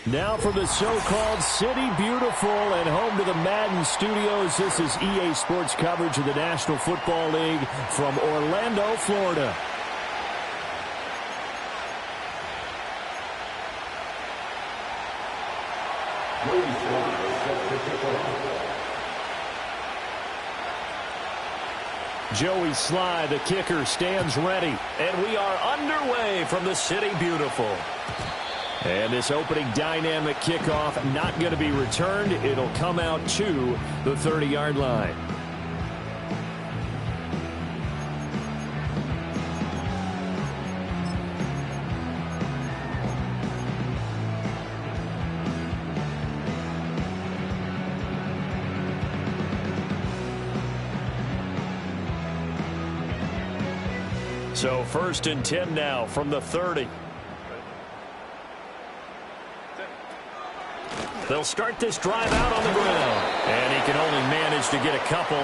Now from the so-called City Beautiful and home to the Madden studios, this is EA Sports coverage of the National Football League from Orlando, Florida. Joey Sly, the kicker, stands ready. And we are underway from the City Beautiful. And this opening dynamic kickoff not going to be returned. It'll come out to the 30-yard line. So 1st and 10 now from the 30. They'll start this drive out on the ground. And he can only manage to get a couple.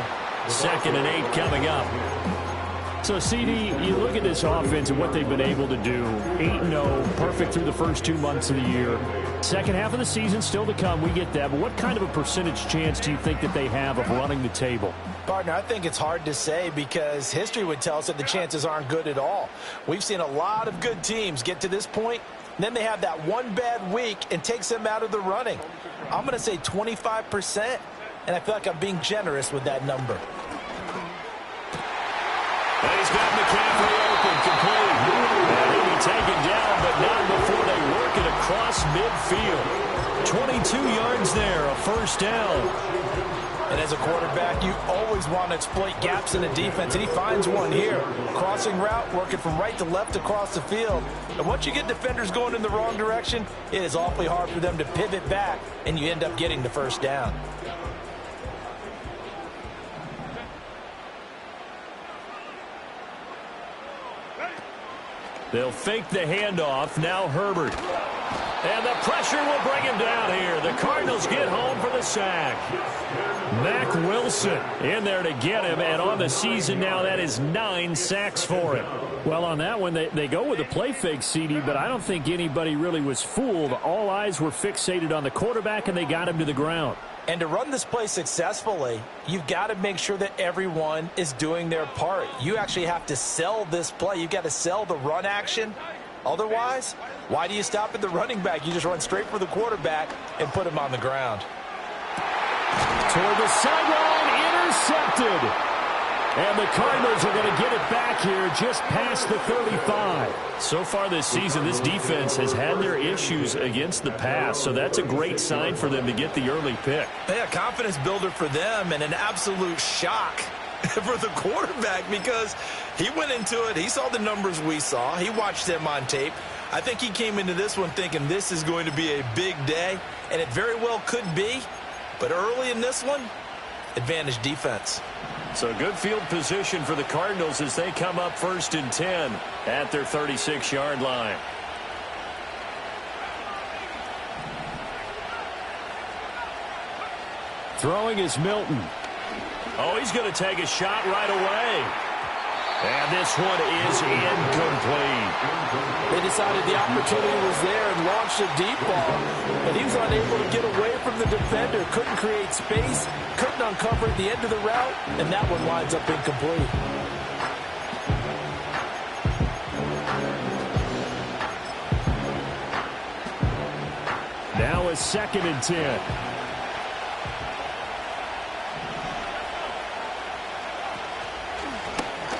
2nd and 8 coming up. So, CD, you look at this offense and what they've been able to do. 8-0, perfect through the first 2 months of the year. Second half of the season still to come. We get that. But what kind of a percentage chance do you think that they have of running the table? Partner, I think it's hard to say because history would tell us that the chances aren't good at all. We've seen a lot of good teams get to this point. Then they have that one bad week and takes them out of the running. I'm going to say 25%, and I feel like I'm being generous with that number. And he's got McCaffrey open, complete. And he'll be taken down, but not before they work it across midfield. 22 yards there, a first down. And as a quarterback, you always want to exploit gaps in the defense, and he finds one here. Crossing route, working from right to left across the field. And once you get defenders going in the wrong direction, it is awfully hard for them to pivot back, and you end up getting the first down. They'll fake the handoff. Now Herbert. And the pressure will bring him down here. The Cardinals get home for the sack. Mack Wilson in there to get him. And on the season now, that is 9 sacks for him. Well, on that one, they go with a play fake, CD, but I don't think anybody really was fooled. All eyes were fixated on the quarterback, and they got him to the ground. And to run this play successfully, you've got to make sure that everyone is doing their part. You actually have to sell this play. You've got to sell the run action. Otherwise, why do you stop at the running back? You just run straight for the quarterback and put him on the ground. Toward the sideline, intercepted. And the Cardinals are going to get it back here just past the 35. So far this season, this defense has had their issues against the pass, so that's a great sign for them to get the early pick. Yeah, confidence builder for them and an absolute shock for the quarterback because he went into it. He saw the numbers we saw. He watched them on tape. I think he came into this one thinking this is going to be a big day, and it very well could be. But early in this one, advantage defense. So good field position for the Cardinals as they come up 1st and 10 at their 36-yard line. Throwing is Milton. Oh, he's going to take a shot right away. And this one is incomplete. They decided the opportunity was there and launched a deep ball, but he was unable to get away from the defender, couldn't create space, couldn't uncover at the end of the route, and that one winds up incomplete. Now a 2nd and 10.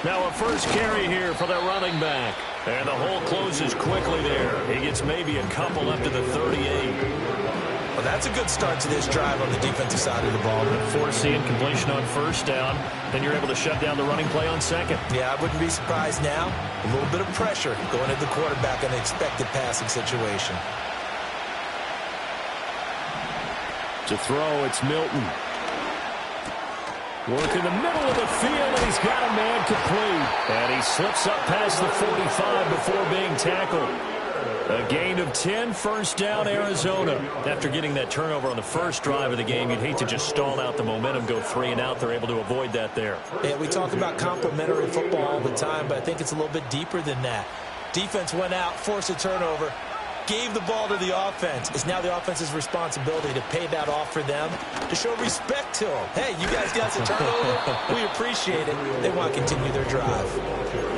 Now a first carry here for their running back. And the hole closes quickly there. He gets maybe a couple up to the 38. Well, that's a good start to this drive on the defensive side of the ball. Forcing completion on first down. Then you're able to shut down the running play on second. Yeah, I wouldn't be surprised now. A little bit of pressure going at the quarterback in an expected passing situation. To throw, it's Milton. Work in the middle of the field, and he's got a man complete. And he slips up past the 45 before being tackled. A gain of 10, first down, Arizona. After getting that turnover on the first drive of the game, you'd hate to just stall out the momentum, go 3 and out. They're able to avoid that there. Yeah, we talk about complementary football all the time, but I think it's a little bit deeper than that. Defense went out, forced a turnover, gave the ball to the offense. It's now the offense's responsibility to pay that off for them, to show respect to them. Hey, you guys got the turnover. We appreciate it. They want to continue their drive.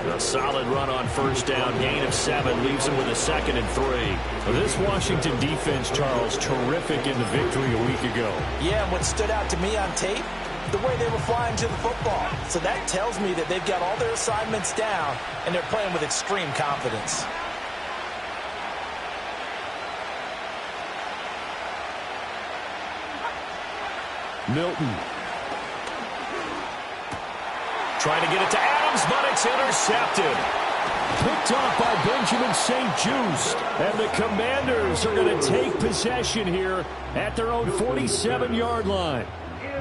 A solid run on first down, gain of 7, leaves them with a 2nd and 3. Well, this Washington defense, Charles, terrific in the victory a week ago. Yeah, and what stood out to me on tape, the way they were flying to the football. So that tells me that they've got all their assignments down, and they're playing with extreme confidence. Milton. Trying to get it to Adams, but it's intercepted. Picked off by Benjamin St-Juste. And the Commanders are going to take possession here at their own 47-yard line.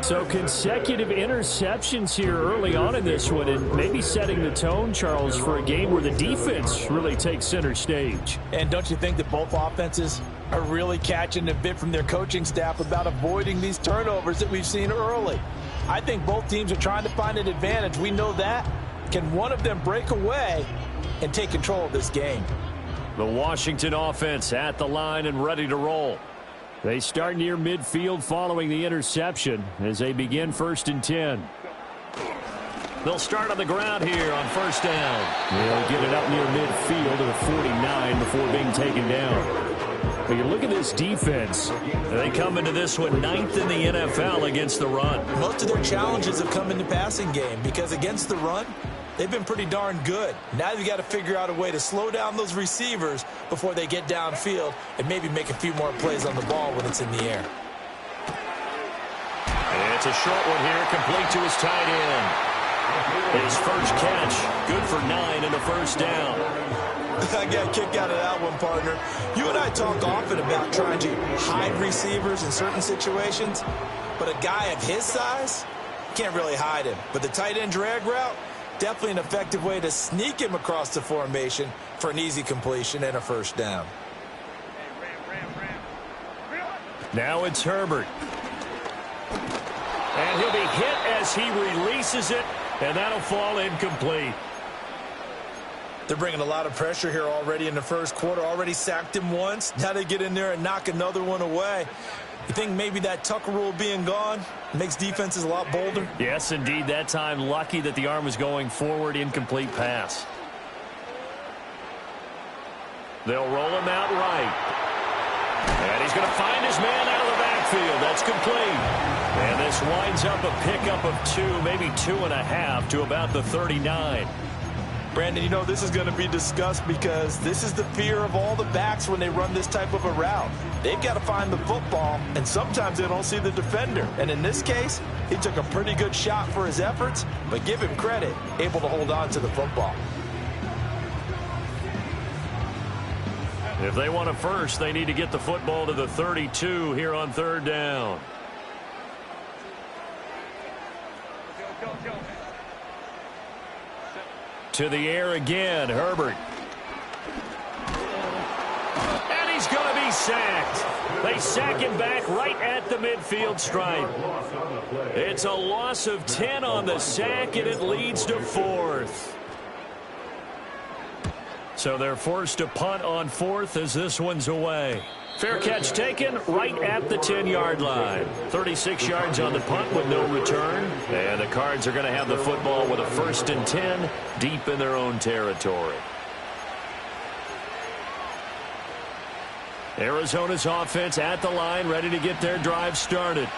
So consecutive interceptions here early on in this one, and maybe setting the tone, Charles, for a game where the defense really takes center stage. And don't you think that both offenses are really catching a bit from their coaching staff about avoiding these turnovers that we've seen early? I think both teams are trying to find an advantage. We know that. Can one of them break away and take control of this game? The Washington offense at the line and ready to roll. They start near midfield following the interception as they begin 1st and 10. They'll start on the ground here on first down. They'll get it up near midfield to the 49 before being taken down. But you look at this defense. They come into this one 9th in the NFL against the run. Most of their challenges have come in the passing game because against the run, they've been pretty darn good. Now you've got to figure out a way to slow down those receivers before they get downfield and maybe make a few more plays on the ball when it's in the air. And it's a short one here, complete to his tight end. His first catch, good for 9 and a first down. I got a kick out of that one, partner. You and I talk often about trying to hide receivers in certain situations, but a guy of his size can't really hide him. But the tight end drag route, definitely an effective way to sneak him across the formation for an easy completion and a first down. Now it's Herbert. And he'll be hit as he releases it, and that'll fall incomplete. They're bringing a lot of pressure here already in the first quarter. Already sacked him once. Now they get in there and knock another one away. You think maybe that Tucker rule being gone makes defenses a lot bolder? Yes, indeed. That time, lucky that the arm was going forward. Incomplete pass. They'll roll him out right. And he's going to find his man out of the backfield. That's complete. And this winds up a pickup of 2, maybe 2.5 to about the 39. Brandon, you know, this is going to be discussed because this is the fear of all the backs when they run this type of a route. They've got to find the football, and sometimes they don't see the defender. And in this case, he took a pretty good shot for his efforts, but give him credit, able to hold on to the football. If they want a first, they need to get the football to the 32 here on 3rd down. To the air again, Herbert. And he's going to be sacked. They sack him back right at the midfield stripe. It's a loss of 10 on the sack, and it leads to 4th. So they're forced to punt on 4th as this one's away. Fair catch taken right at the 10-yard line. 36 yards on the punt with no return. And the Cards are going to have the football with a 1st and 10 deep in their own territory. Arizona's offense at the line, ready to get their drive started.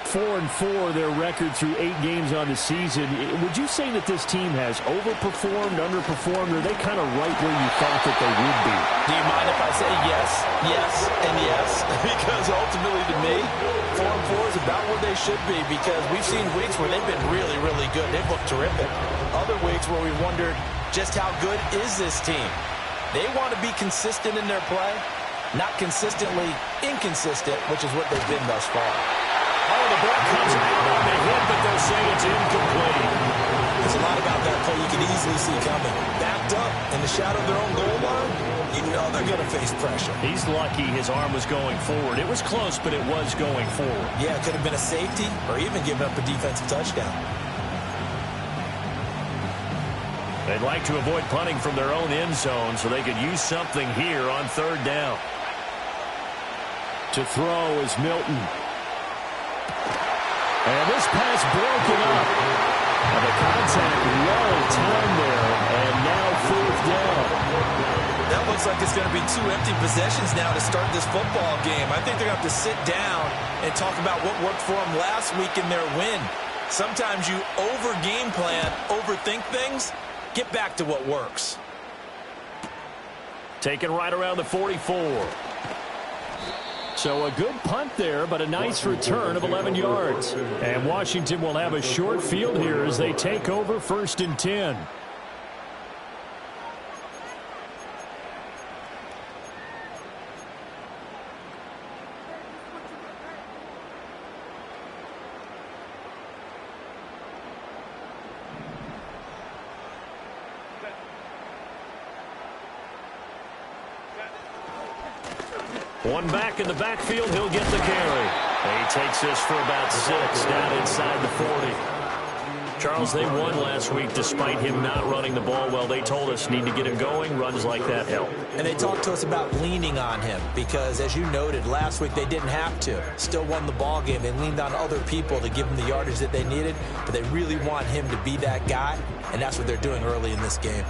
4-4, their record through 8 games on the season. Would you say that this team has overperformed, underperformed, or are they kind of right where you thought that they would be? Do you mind if I say yes, yes, and yes? Because ultimately to me, 4-4 is about where they should be, because we've seen weeks where they've been really, really good. They've looked terrific. Other weeks where we wondered just how good is this team. They want to be consistent in their play, not consistently inconsistent, which is what they've been thus far. Oh, the ball comes out on the hit, but they'll say it's incomplete. There's a lot about that play you can easily see coming. Backed up in the shadow of their own goal line, you know they're going to face pressure. He's lucky his arm was going forward. It was close, but it was going forward. Yeah, it could have been a safety or even given up a defensive touchdown. They'd like to avoid punting from their own end zone so they could use something here on 3rd down. To throw is Milton. And this pass broken up. And the contact well timed there, and now 4th down. That looks like it's going to be 2 empty possessions now to start this football game. I think they're going to have to sit down and talk about what worked for them last week in their win. Sometimes you over-game plan, overthink things. Get back to what works. Taken right around the 44. So a good punt there, but a nice return of 11 yards. And Washington will have a short field here as they take over 1st and 10. One back in the backfield, he'll get the carry. He takes this for about 6 down inside the 40. Charles, they won last week despite him not running the ball well. They told us need to get him going. Runs like that help. And they talked to us about leaning on him because, as you noted, last week they didn't have to. Still won the ball game. They leaned on other people to give them the yardage that they needed, but they really want him to be that guy, and that's what they're doing early in this game.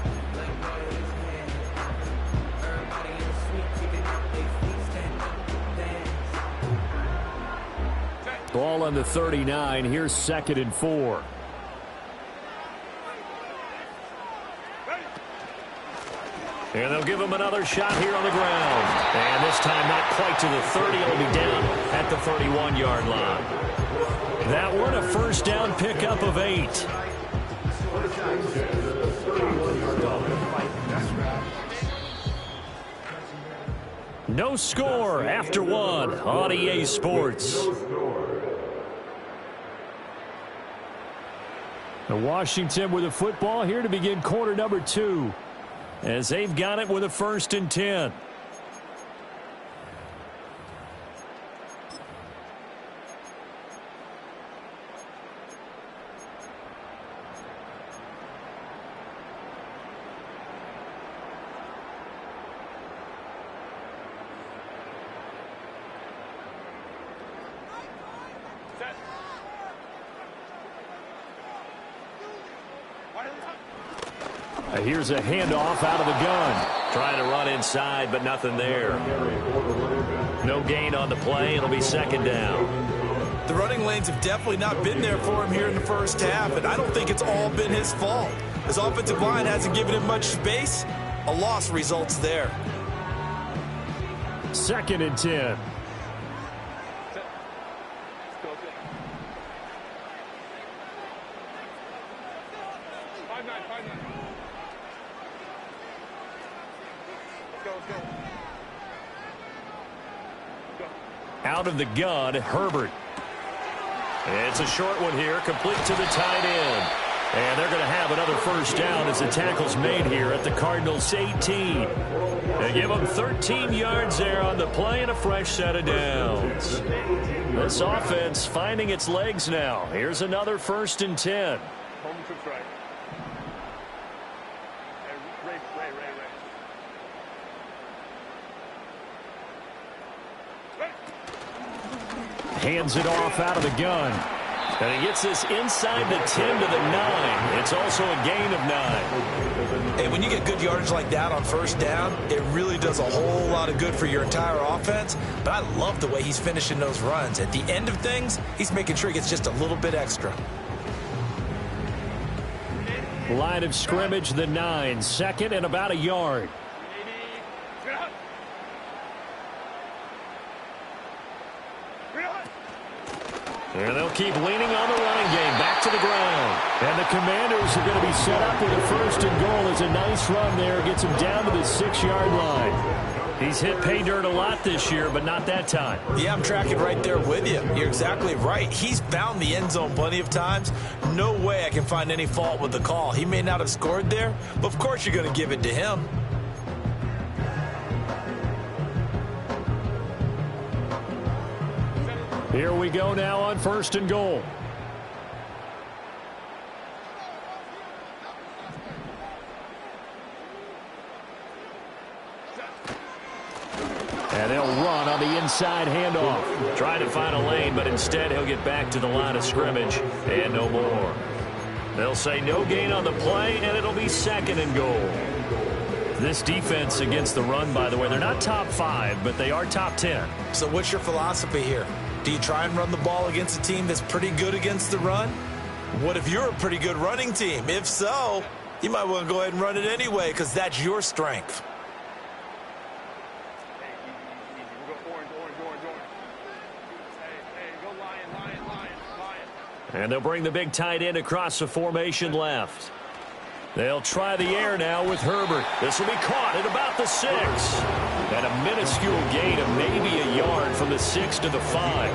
Ball on the 39. Here's 2nd and 4. And they'll give him another shot here on the ground. And this time not quite to the 30. It'll be down at the 31-yard line. That one a 1st down pickup of 8. No score after 1 on EA Sports. Washington with a football here to begin quarter number 2 as they've got it with a 1st and 10. Here's a handoff out of the gun. Trying to run inside, but nothing there. No gain on the play. It'll be 2nd down. The running lanes have definitely not been there for him here in the first half, and I don't think it's all been his fault. His offensive line hasn't given him much space. A loss results there. 2nd and 10. Out of the gun, Herbert. It's a short one here, complete to the tight end. And they're going to have another 1st down as the tackle's made here at the Cardinals' 18. They give them 13 yards there on the play and a fresh set of downs. This offense finding its legs now. Here's another 1st and 10. Hands it off out of the gun. And he gets this inside the 10 to the 9. It's also a gain of 9. Hey, when you get good yardage like that on first down, it really does a whole lot of good for your entire offense. But I love the way he's finishing those runs. At the end of things, he's making sure he gets just a little bit extra. Line of scrimmage, the 9. Second and about a yard. And they'll keep leaning on the running game. Back to the ground. And the Commanders are going to be set up with a first and goal. As a nice run there. Gets him down to the 6-yard line. He's hit pay dirt a lot this year, but not that time. Yeah, I'm tracking right there with you. You're exactly right. He's found the end zone plenty of times. No way I can find any fault with the call. He may not have scored there, but of course you're going to give it to him. Here we go now on first and goal. And they'll run on the inside handoff. Trying to find a lane, but instead he'll get back to the line of scrimmage and no more. They'll say no gain on the play, and it'll be second and goal. This defense against the run, by the way, they're not top 5, but they are top 10. So what's your philosophy here? Do you try and run the ball against a team that's pretty good against the run? What if you're a pretty good running team? If so, you might want to go ahead and run it anyway because that's your strength. And they'll bring the big tight end across the formation left. They'll try the air now with Herbert. This will be caught at about the 6. And a minuscule gain of maybe a yard from the 6 to the 5.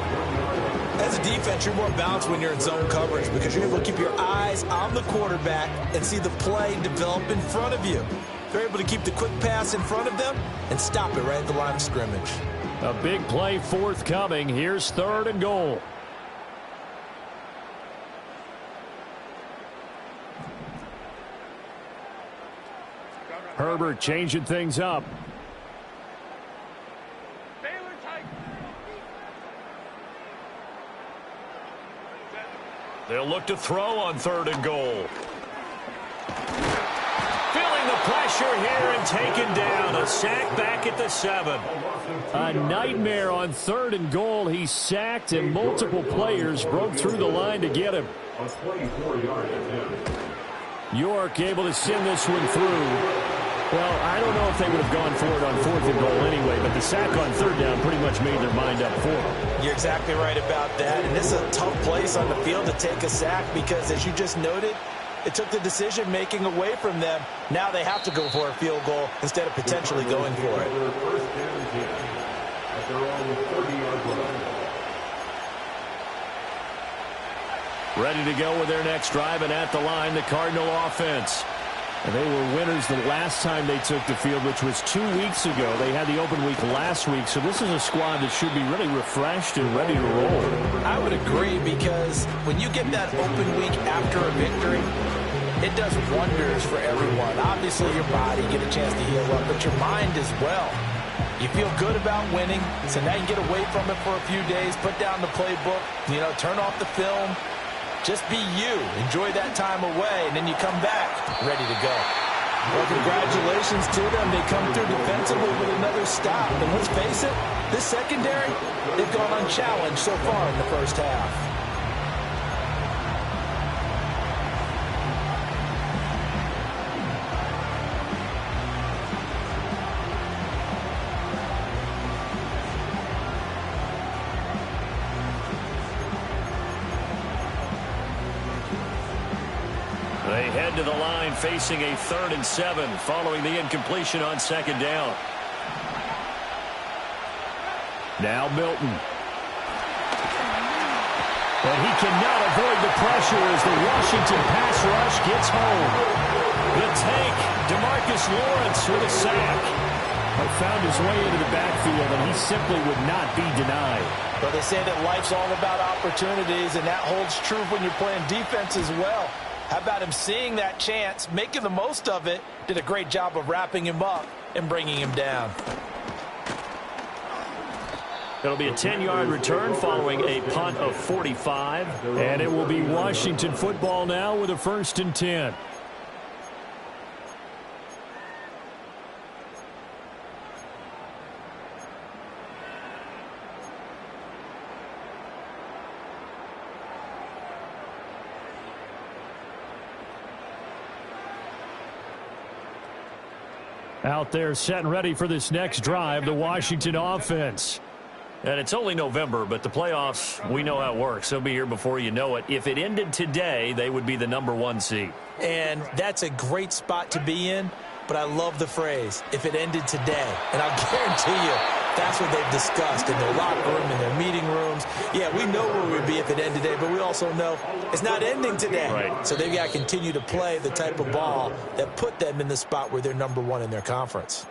As a defense, you're more balanced when you're in zone coverage because you're able to keep your eyes on the quarterback and see the play develop in front of you. They're able to keep the quick pass in front of them and stop it right at the line of scrimmage. A big play forthcoming. Here's third and goal. Herbert changing things up. They'll look to throw on third and goal. Feeling the pressure here and taken down. A sack back at the 7. A nightmare on third and goal. He's sacked and multiple players broke through the line to get him. York able to send this one through. Well, I don't know if they would have gone for it on fourth and goal anyway, but the sack on third down pretty much made their mind up for them. You're exactly right about that, and this is a tough place on the field to take a sack because, as you just noted, it took the decision-making away from them. Now they have to go for a field goal instead of potentially going for it. Ready to go with their next drive, and at the line, the Cardinal offense. And they were winners the last time they took the field, which was 2 weeks ago. They had the open week last week, so this is a squad that should be really refreshed and ready to roll. I would agree because when you get that open week after a victory, it does wonders for everyone. Obviously, your body, get a chance to heal up, but your mind as well. You feel good about winning, so now you can get away from it for a few days, put down the playbook, turn off the film. Just be you. Enjoy that time away, and then you come back ready to go. Well, congratulations to them. They come through defensively with another stop. And let's face it, this secondary, they've gone unchallenged so far in the first half. They head to the line facing a 3rd and 7 following the incompletion on second down. Now Milton. But he cannot avoid the pressure as the Washington pass rush gets home. The tank, DeMarcus Lawrence with a sack. But found his way into the backfield, and he simply would not be denied. But they say that life's all about opportunities, and that holds true when you're playing defense as well. How about him seeing that chance, making the most of it, did a great job of wrapping him up and bringing him down. It'll be a 10-yard return following a punt of 45. And it will be Washington football now with a 1st and 10. Out there set and ready for this next drive, the Washington offense. And it's only November, but the playoffs, we know how it works. They'll be here before you know it. If it ended today, they would be the #1 seed. And that's a great spot to be in, but I love the phrase, if it ended today. And I'll guarantee you, that's what they've discussed in their locker room, in their meeting rooms. Yeah, we know where we'd be if it ended today, but we also know it's not ending today. Right. So they've got to continue to play the type of ball that put them in the spot where they're #1 in their conference.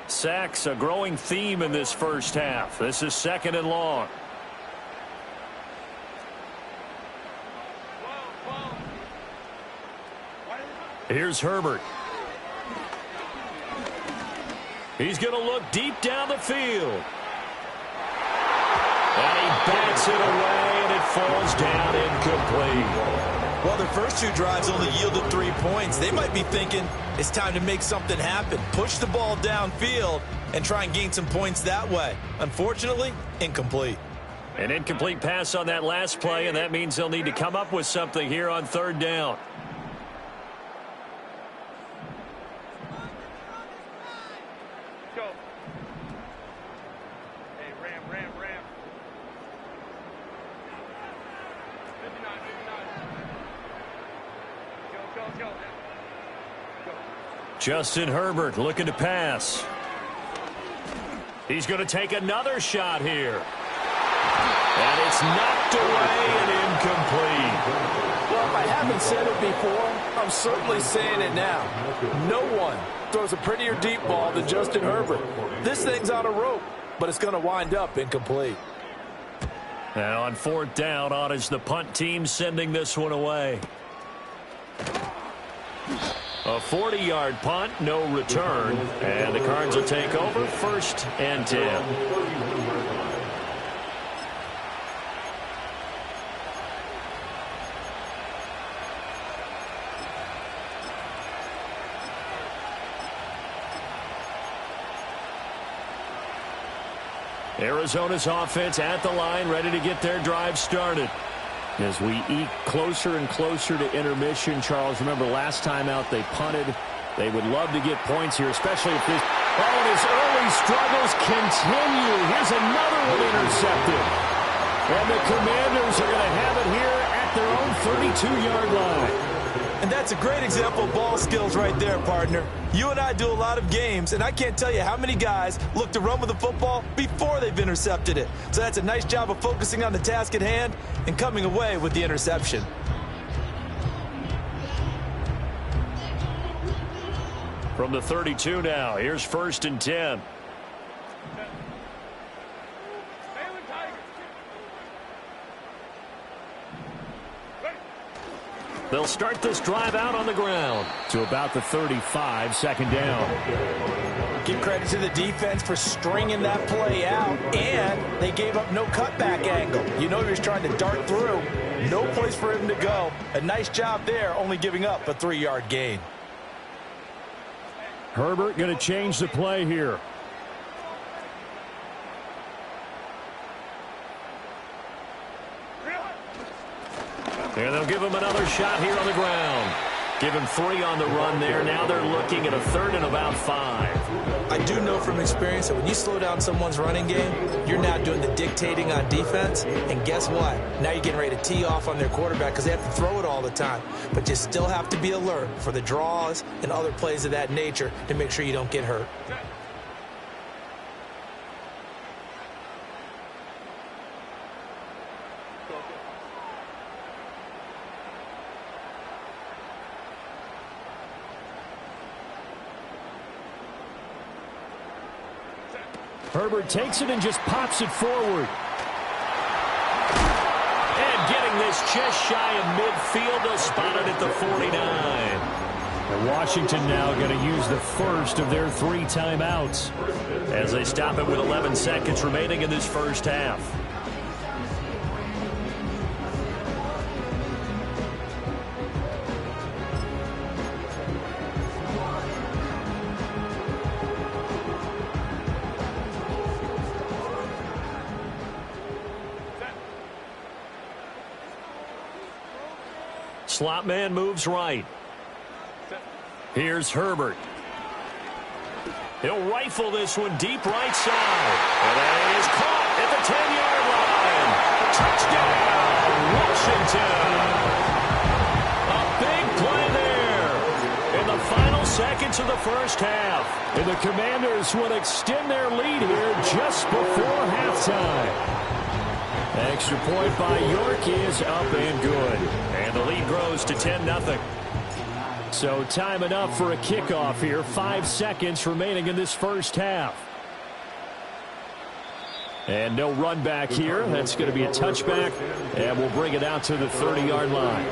Sacks, a growing theme in this first half. This is 2nd and long. Here's Herbert. He's going to look deep down the field. And he bats it away, and it falls down incomplete. Well, their first 2 drives only yielded 3 points. They might be thinking it's time to make something happen. Push the ball downfield and try and gain some points that way. Unfortunately, incomplete. An incomplete pass on that last play, and that means they'll need to come up with something here on 3rd down. Justin Herbert looking to pass. He's going to take another shot here. And it's knocked away and incomplete. Well, if I haven't said it before, I'm certainly saying it now. No one throws a prettier deep ball than Justin Herbert. This thing's on a rope, but it's going to wind up incomplete. And on 4th down, on is the punt team sending this one away. A 40-yard punt, no return. And the Cards will take over 1st and 10. Arizona's offense at the line, ready to get their drive started. As we eke closer and closer to intermission, Charles, remember last time out they punted. They would love to get points here, especially if this... Oh, and his early struggles continue. Here's another one intercepted. And the Commanders are going to have it here at their own 32-yard line. And that's a great example of ball skills right there, partner. You and I do a lot of games, and I can't tell you how many guys look to run with the football before they've intercepted it. So that's a nice job of focusing on the task at hand and coming away with the interception. From the 32 now, here's 1st and 10. They'll start this drive out on the ground to about the 35, 2nd down. Give credit to the defense for stringing that play out, and they gave up no cutback angle. You know he was trying to dart through. No place for him to go. A nice job there, only giving up a 3-yard gain. Herbert going to change the play here. And they'll give him another shot here on the ground. Give him 3 on the run there. Now they're looking at a 3rd and about 5. I do know from experience that when you slow down someone's running game, you're now doing the dictating on defense. And guess what? Now you're getting ready to tee off on their quarterback because they have to throw it all the time. But you still have to be alert for the draws and other plays of that nature to make sure you don't get hurt. Herbert takes it and just pops it forward. And getting is just shy of midfield. They'll spot it at the 49. And Washington now going to use the first of their 3 timeouts as they stop it with 11 seconds remaining in this first half. Slot man moves right. Here's Herbert. He'll rifle this one deep right side. And it is caught at the 10-yard line. Touchdown, Washington. A big play there in the final seconds of the first half. And the Commanders will extend their lead here just before halftime. Extra point by York is up and good. And the lead grows to 10-0. So time enough for a kickoff here. 5 seconds remaining in this first half. And no run back here. That's going to be a touchback. And we'll bring it out to the 30-yard line.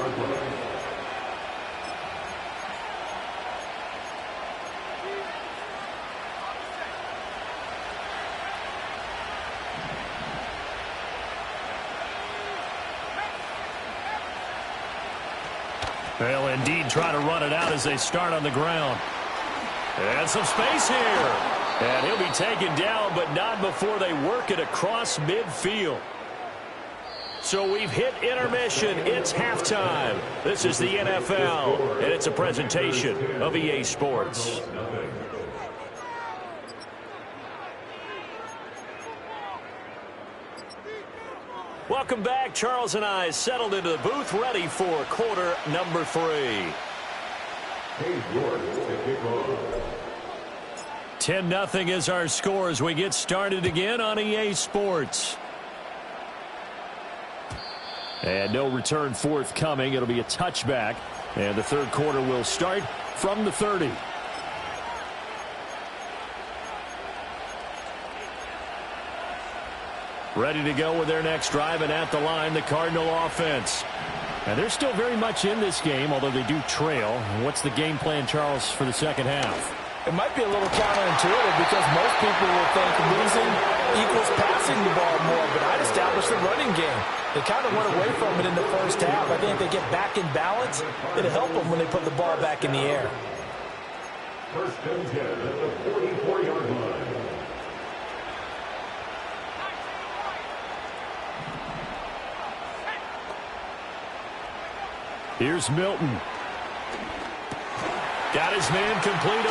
They'll indeed try to run it out as they start on the ground. And some space here. And he'll be taken down, but not before they work it across midfield. So we've hit intermission. It's halftime. This is the NFL, and it's a presentation of EA Sports. Welcome back. Charles and I settled into the booth, ready for quarter number 3. 10-0 is our score as we get started again on EA Sports. And no return forthcoming. It'll be a touchback. And the third quarter will start from the 30. Ready to go with their next drive, and at the line, the Cardinal offense. And they're still very much in this game, although they do trail. What's the game plan, Charles, for the second half? It might be a little counterintuitive because most people will think losing equals passing the ball more, but I'd establish the running game. They kind of went away from it in the first half. I think if they get back in balance, it'll help them when they put the ball back in the air. First and 10 at the 44-yard line. Here's Milton. Got his man complete.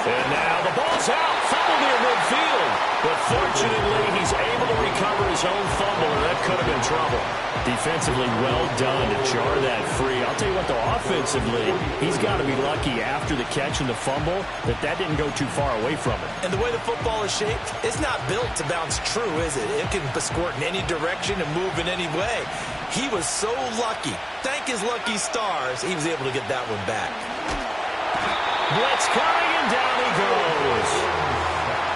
And now the ball's out. Fumble near midfield. But fortunately, he's able to recover his own fumble, and that could have been trouble. Defensively, well done to jar that free. I'll tell you what, though, offensively, he's got to be lucky after the catch and the fumble that didn't go too far away from it. And the way the football is shaped, it's not built to bounce true, is it? It can squirt in any direction and move in any way. He was so lucky. Thank his lucky stars, he was able to get that one back. Blitz coming, and down he goes.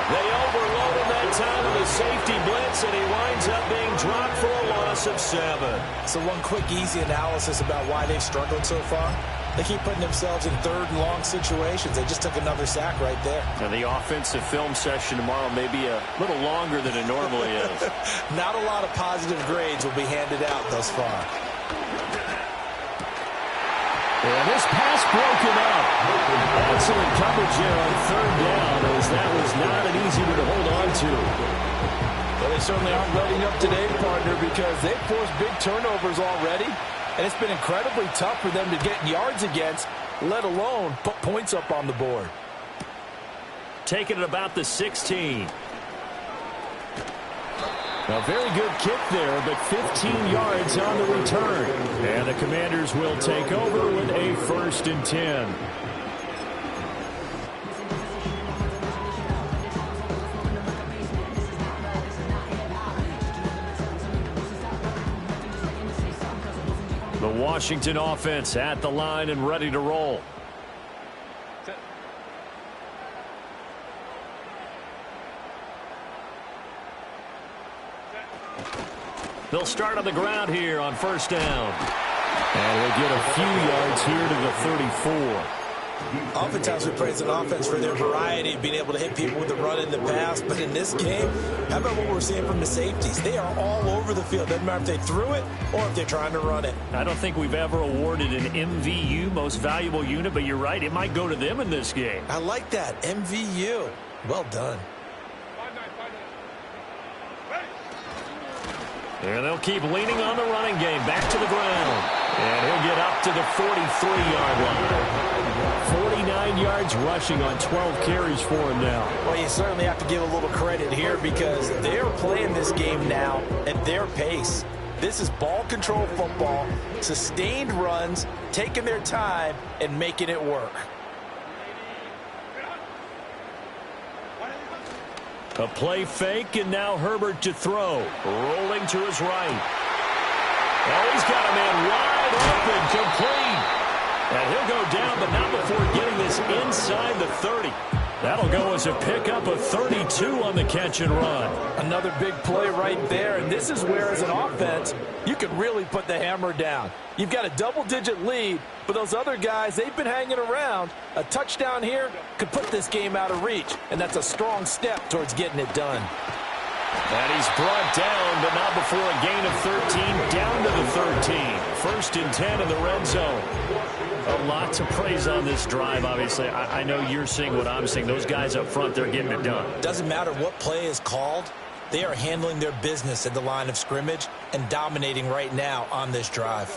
They overload him that time with a safety blitz, and he winds up being dropped for a loss of 7. So one quick, easy analysis about why they've struggled so far. They keep putting themselves in third and long situations. They just took another sack right there. And the offensive film session tomorrow may be a little longer than it normally is. Not a lot of positive grades will be handed out thus far. And this pass broken up. Excellent coverage there on third down, as that was not an easy one to hold on to. Well, they certainly aren't letting up today, partner, because they've forced big turnovers already. And it's been incredibly tough for them to get yards against, let alone put points up on the board. Taking it about the 16. A very good kick there, but 15 yards on the return. And the Commanders will take over with a 1st and 10. The Washington offense at the line and ready to roll. They'll start on the ground here on first down. And he'll get a few yards here to the 34. Oftentimes we praise an offense for their variety of being able to hit people with the run in the pass. But in this game, how about what we're seeing from the safeties? They are all over the field. Doesn't matter if they threw it or if they're trying to run it. I don't think we've ever awarded an MVU, most valuable unit, but you're right. It might go to them in this game. I like that. MVU. Well done. And they'll keep leaning on the running game. Back to the ground. And he'll get up to the 43-yard line. 49 yards rushing on 12 carries for him now. Well, you certainly have to give a little credit here because they're playing this game now at their pace. This is ball control football, sustained runs, taking their time, and making it work. A play fake, and now Herbert to throw. Rolling to his right. Oh, he's got a man wide open, complete. And he'll go down, but not before getting this inside the 30. That'll go as a pickup of 32 on the catch and run. Another big play right there, and this is where, as an offense, you can really put the hammer down. You've got a double-digit lead, but those other guys, they've been hanging around. A touchdown here could put this game out of reach, and that's a strong step towards getting it done. And he's brought down, but not before a gain of 13, down to the 13. First and 10 in the red zone. A lot to praise on this drive, obviously. I know you're seeing what I'm seeing. Those guys up front, they're getting it done. Doesn't matter what play is called. They are handling their business at the line of scrimmage and dominating right now on this drive.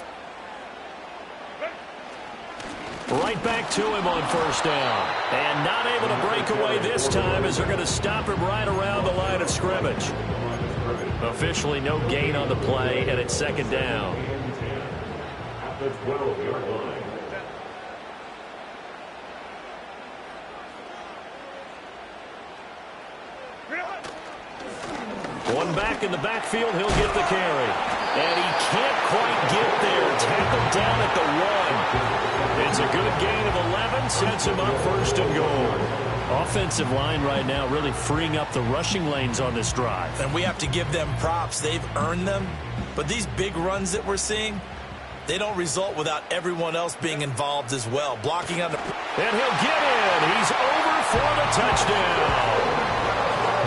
Right back to him on first down. And not able to break away this time as they're going to stop him right around the line of scrimmage. Officially no gain on the play, and it's second down. At the 12-yard line. One back in the backfield, he'll get the carry. And he can't quite get there. Tackled down at the 1. It's a good gain of 11, sets him up first and goal. Offensive line right now really freeing up the rushing lanes on this drive. And we have to give them props. They've earned them. But these big runs that we're seeing, they don't result without everyone else being involved as well. Blocking on the... And he'll get in. He's over for the touchdown.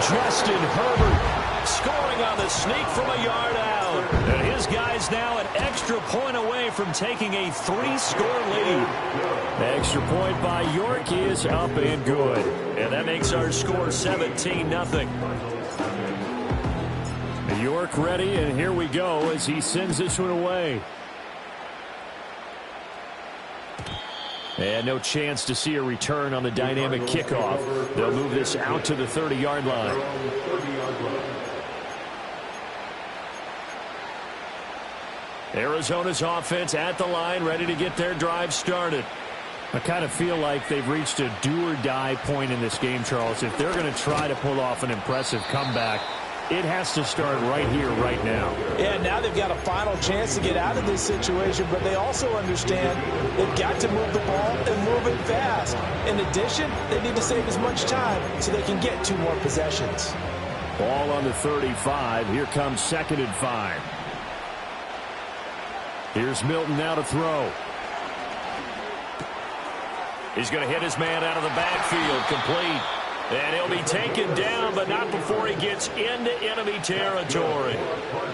Justin Herbert scoring on the sneak from a yard out. And his guy's now an extra point away from taking a 3-score lead. The extra point by York is up and good. And that makes our score 17-0. York ready, and here we go as he sends this one away. And no chance to see a return on the dynamic kickoff. They'll move this out to the 30-yard line. Arizona's offense at the line, ready to get their drive started. I kind of feel like they've reached a do-or-die point in this game, Charles. If they're going to try to pull off an impressive comeback, it has to start right here, right now. Yeah, now they've got a final chance to get out of this situation, but they also understand they've got to move the ball and move it fast. In addition, they need to save as much time so they can get 2 more possessions. Ball on the 35. Here comes 2nd and 5. Here's Milton now to throw. He's going to hit his man out of the backfield, complete. And he'll be taken down, but not before he gets into enemy territory.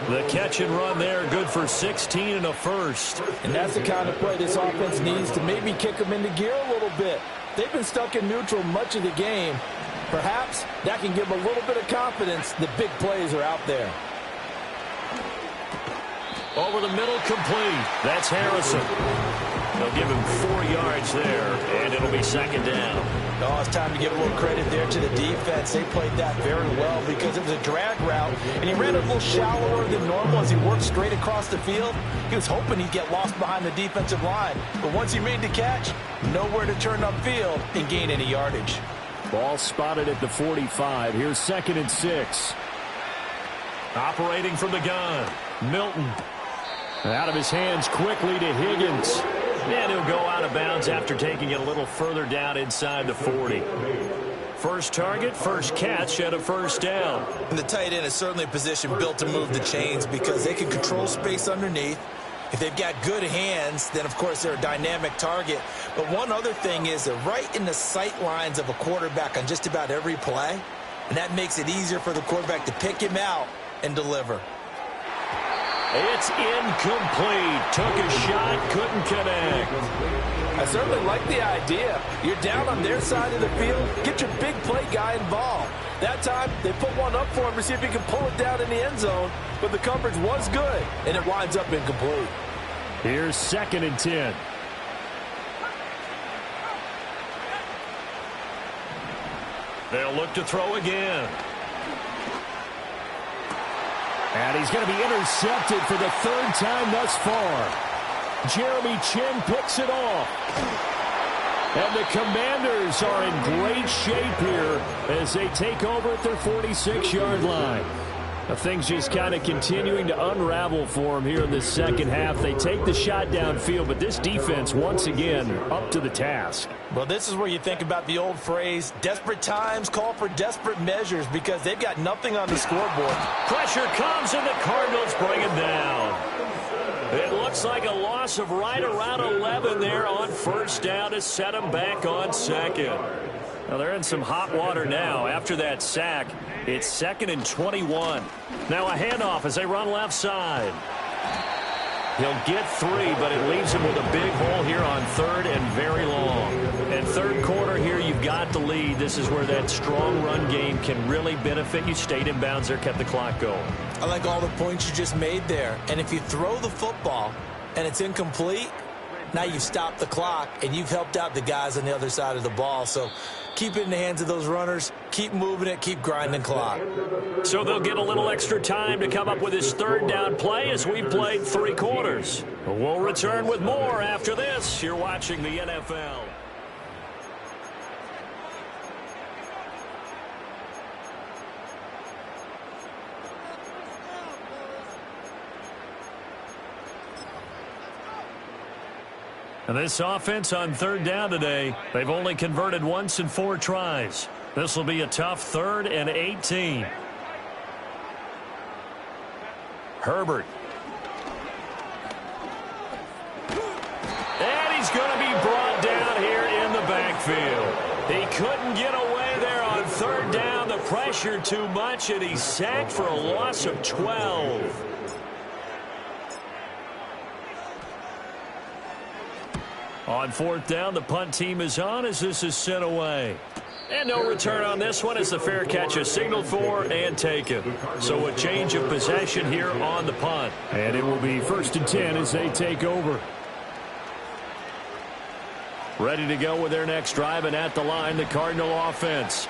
The catch and run there, good for 16 and a first. And that's the kind of play this offense needs to maybe kick them into gear a little bit. They've been stuck in neutral much of the game. Perhaps that can give them a little bit of confidence. The big plays are out there. Over the middle, complete. That's Harrison. They'll give him 4 yards there, and it'll be 2nd down. Oh, it's time to give a little credit there to the defense. They played that very well because it was a drag route, and he ran a little shallower than normal as he worked straight across the field. He was hoping he'd get lost behind the defensive line, but once he made the catch, nowhere to turn upfield and gain any yardage. Ball spotted at the 45. Here's 2nd and 6. Operating from the gun, Milton. Out of his hands quickly to Higgins. And he'll go out of bounds after taking it a little further down inside the 40. First target, first catch, and a first down. And the tight end is certainly a position built to move the chains because they can control space underneath. If they've got good hands, then, of course, they're a dynamic target. But one other thing is they're right in the sight lines of a quarterback on just about every play, and that makes it easier for the quarterback to pick him out and deliver. It's incomplete. Took a shot, couldn't connect. I certainly like the idea. You're down on their side of the field. Get your big play guy involved. That time, they put one up for him to see if he can pull it down in the end zone. But the coverage was good, and it winds up incomplete. Here's 2nd and 10. They'll look to throw again. And he's going to be intercepted for the 3rd time thus far. Jeremy Chin picks it off. And the Commanders are in great shape here as they take over at their 46-yard line. Things just kind of continuing to unravel for them here in the second half. They take the shot downfield, but this defense, once again, up to the task. Well, this is where you think about the old phrase, desperate times call for desperate measures, because they've got nothing on the scoreboard. Pressure comes, and the Cardinals bring him down. It looks like a loss of right around 11 there on first down to set them back on 2nd. Now they're in some hot water now after that sack. It's 2nd and 21. Now a handoff as they run left side. He'll get 3, but it leaves him with a big hole here on 3rd and very long. And 3rd quarter here, you've got the lead. This is where that strong run game can really benefit you. Stayed in bounds there, kept the clock going. I like all the points you just made there. And if you throw the football and it's incomplete, now you've stopped the clock and you've helped out the guys on the other side of the ball. So keep it in the hands of those runners. Keep moving it. Keep grinding clock. So they'll get a little extra time to come up with his 3rd down play as we played 3 quarters. We'll return with more after this. You're watching the NFL. And this offense on 3rd down today, they've only converted once in 4 tries. This will be a tough 3rd and 18. Herbert. And he's going to be brought down here in the backfield. He couldn't get away there on 3rd down. The pressure too much, and he's sacked for a loss of 12. On 4th down, the punt team is on as this is sent away. And no return on this one as the fair catch is signaled for and taken. So a change of possession here on the punt. And it will be 1st and 10 as they take over. Ready to go with their next drive, and at the line, the Cardinal offense.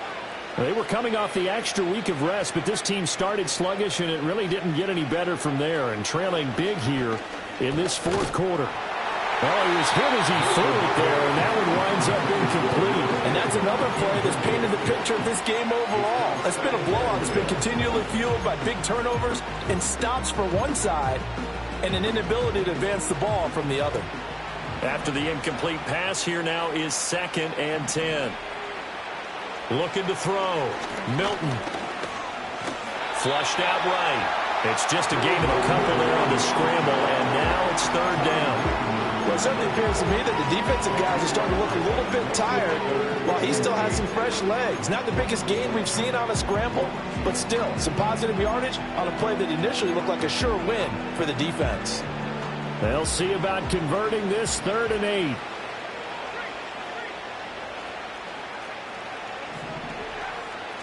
They were coming off the extra week of rest, but this team started sluggish, and it really didn't get any better from there. And trailing big here in this 4th quarter. Well, he was hit as he threw it there, and that one winds up incomplete. And that's another play that's painted the picture of this game overall. It's been a blowout. It's been continually fueled by big turnovers and stops for one side and an inability to advance the ball from the other. After the incomplete pass, here now is 2nd and 10. Looking to throw. Milton. Flushed out right. It's just a gain of a couple there on the scramble, and now it's 3rd down. Well, it certainly appears to me that the defensive guys are starting to look a little bit tired while he still has some fresh legs. Not the biggest gain we've seen on a scramble, but still some positive yardage on a play that initially looked like a sure win for the defense. They'll see about converting this 3rd and 8.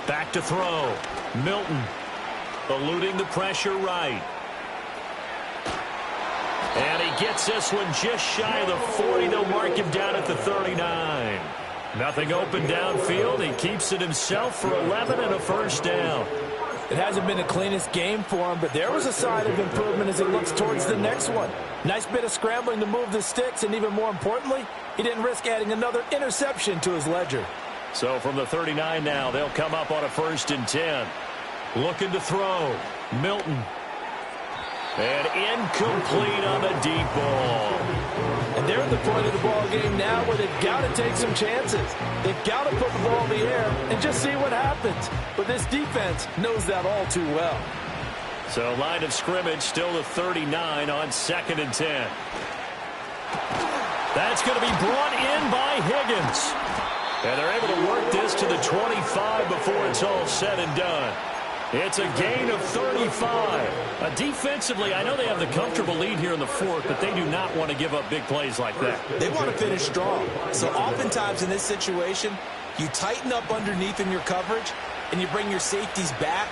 Back to throw. Milton eluding the pressure right. And he gets this one just shy of the 40. They'll mark him down at the 39. Nothing open downfield. He keeps it himself for 11 and a first down. It hasn't been the cleanest game for him, but there was a sign of improvement as he looks towards the next one. Nice bit of scrambling to move the sticks, and even more importantly, he didn't risk adding another interception to his ledger. So from the 39 now, they'll come up on a 1st and 10. Looking to throw. Milton. And incomplete on the deep ball. And they're at the point of the ball game now where they've got to take some chances. They've got to put the ball in the air and just see what happens. But this defense knows that all too well. So line of scrimmage still to 39 on 2nd and 10. That's going to be brought in by Higgins. And they're able to work this to the 25 before it's all said and done. It's a gain of 35. Defensively, I know they have the comfortable lead here in the 4th, but they do not want to give up big plays like that. They want to finish strong. So oftentimes in this situation, you tighten up underneath in your coverage, and you bring your safeties back.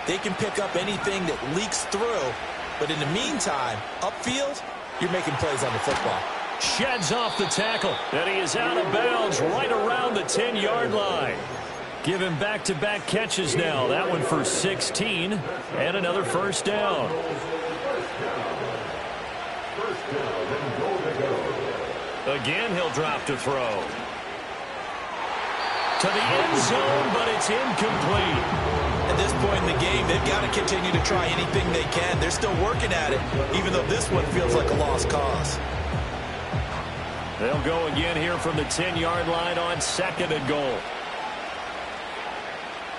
They can pick up anything that leaks through. But in the meantime, upfield, you're making plays on the football. Sheds off the tackle, and he is out of bounds right around the 10-yard line. Give him back-to-back catches now. That one for 16 and another first down. Again, he'll drop to throw. To the end zone, but it's incomplete. At this point in the game, they've got to continue to try anything they can. They're still working at it, even though this one feels like a lost cause. They'll go again here from the 10-yard line on 2nd and goal.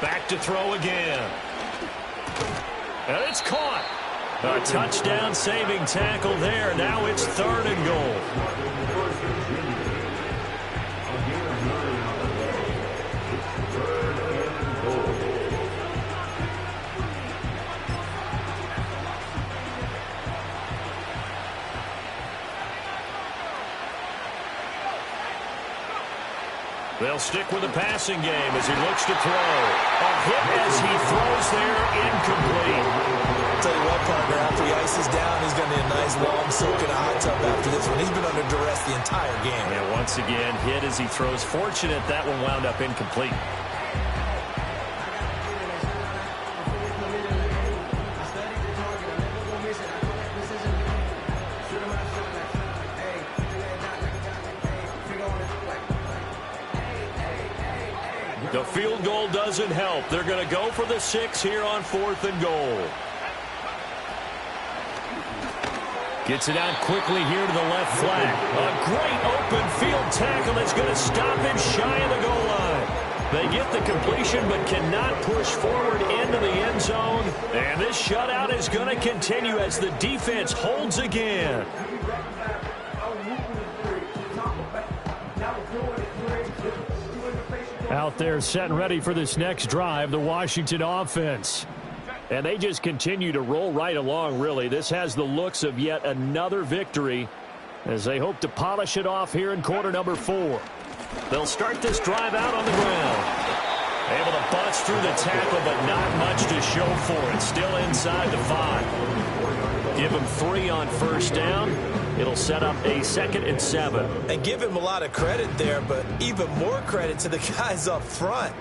Back to throw again. And it's caught. A touchdown saving tackle there. Now it's 3rd and goal. They'll stick with the passing game as he looks to throw. A hit as he throws there, incomplete. I'll tell you what, partner, after he ices down, he's going to need a nice long soak in a hot tub after this one. He's been under duress the entire game. And once again, hit as he throws. Fortunate that one wound up incomplete. The field goal doesn't help. They're going to go for the 6 here on 4th and goal. Gets it out quickly here to the left flat. A great open field tackle that's going to stop him shy of the goal line. They get the completion but cannot push forward into the end zone. And this shutout is going to continue as the defense holds again. Out there set and ready for this next drive, the Washington offense. And they just continue to roll right along, really. This has the looks of yet another victory as they hope to polish it off here in quarter number 4. They'll start this drive out on the ground. Able to bust through the tackle, but not much to show for it. Still inside the 5. Give him 3 on first down. It'll set up a 2nd and 7. And give him a lot of credit there, but even more credit to the guys up front.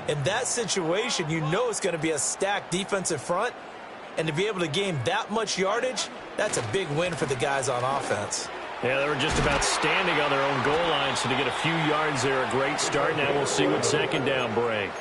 In that situation, you know it's going to be a stacked defensive front. And to be able to gain that much yardage, that's a big win for the guys on offense. Yeah, they were just about standing on their own goal line, so to get a few yards there, a great start. Now we'll see what 2nd down brings.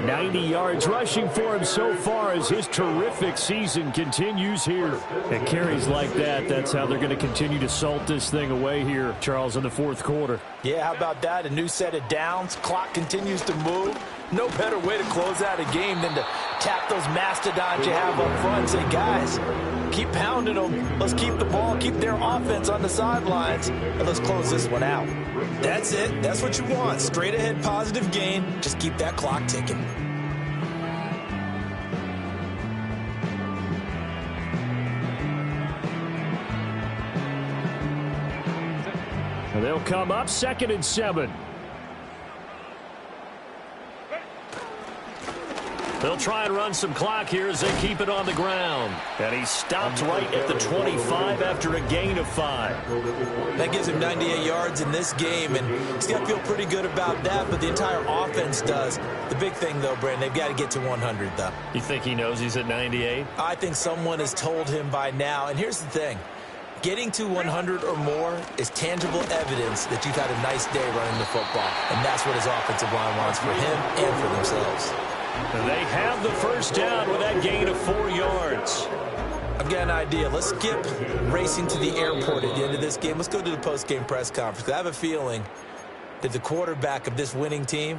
90 yards rushing for him so far as his terrific season continues here. And carries like that, that's how they're going to continue to salt this thing away here, Charles, in the 4th quarter. Yeah, how about that? A new set of downs. Clock continues to move. No better way to close out a game than to tap those mastodons you have up front and say, guys, keep pounding them. Let's keep the ball, keep their offense on the sidelines, and let's close this one out. That's it. That's what you want. Straight ahead positive gain. Just keep that clock ticking. And they'll come up 2nd and 7. They'll try and run some clock here as they keep it on the ground. And he stopped right at the 25 after a gain of 5. That gives him 98 yards in this game, and he's got to feel pretty good about that, but the entire offense does. The big thing, though, Brandon, they've got to get to 100, though. You think he knows he's at 98? I think someone has told him by now, and here's the thing. Getting to 100 or more is tangible evidence that you've had a nice day running the football, and that's what his offensive line wants for him and for themselves. They have the first down with that gain of 4 yards. I've got an idea. Let's skip racing to the airport at the end of this game. Let's go to the post-game press conference. I have a feeling that the quarterback of this winning team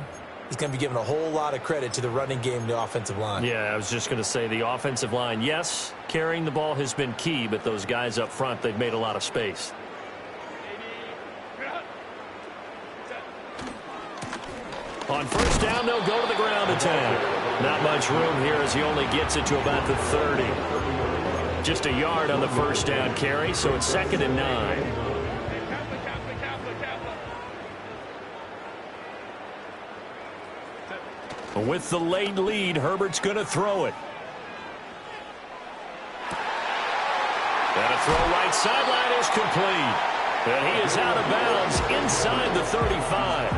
he's going to be given a whole lot of credit to the running game and the offensive line. Yeah, I was just going to say the offensive line, yes, carrying the ball has been key, but those guys up front, they've made a lot of space. On first down, they'll go to the ground attack. Not much room here as he only gets it to about the 30. Just a yard on the first down carry, so it's 2nd and 9. With the late lead, Herbert's going to throw it. And a throw right sideline is complete. And he is out of bounds inside the 35.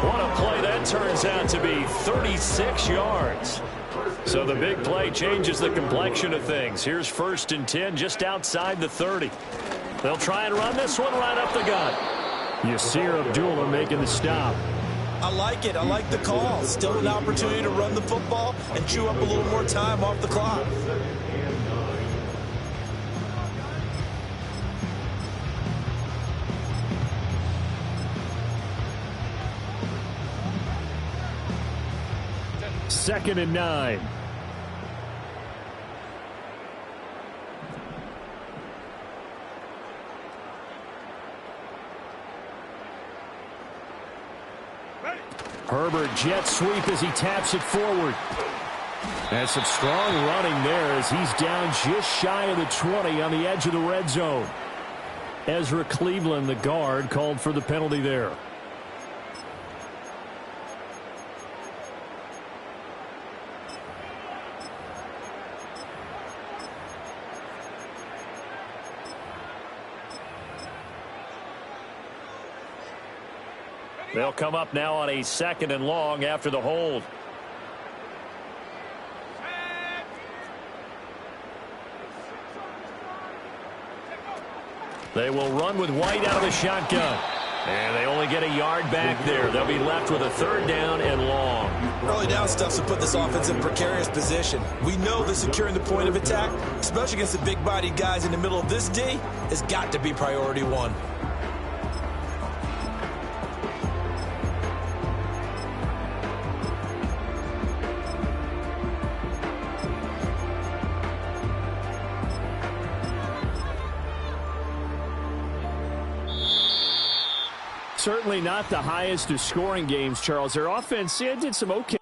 What a play that turns out to be, 36 yards. So the big play changes the complexion of things. Here's 1st and 10 just outside the 30. They'll try and run this one right up the gut. Yasir Abdullah making the stop. I like it. I like the call. Still an opportunity to run the football and chew up a little more time off the clock. Second and 9. Herbert jet sweep as he taps it forward. And some strong running there as he's down just shy of the 20 on the edge of the red zone. Ezra Cleveland, the guard, called for the penalty there. They'll come up now on a 2nd and long after the hold. They will run with White out of the shotgun. And they only get a yard back there. They'll be left with a 3rd down and long. Early down stuff to put this offense in precarious position. We know that securing the point of attack, especially against the big-bodied guys in the middle of this D, has got to be priority one. Certainly not the highest of scoring games, Charles. Their offense did some okay.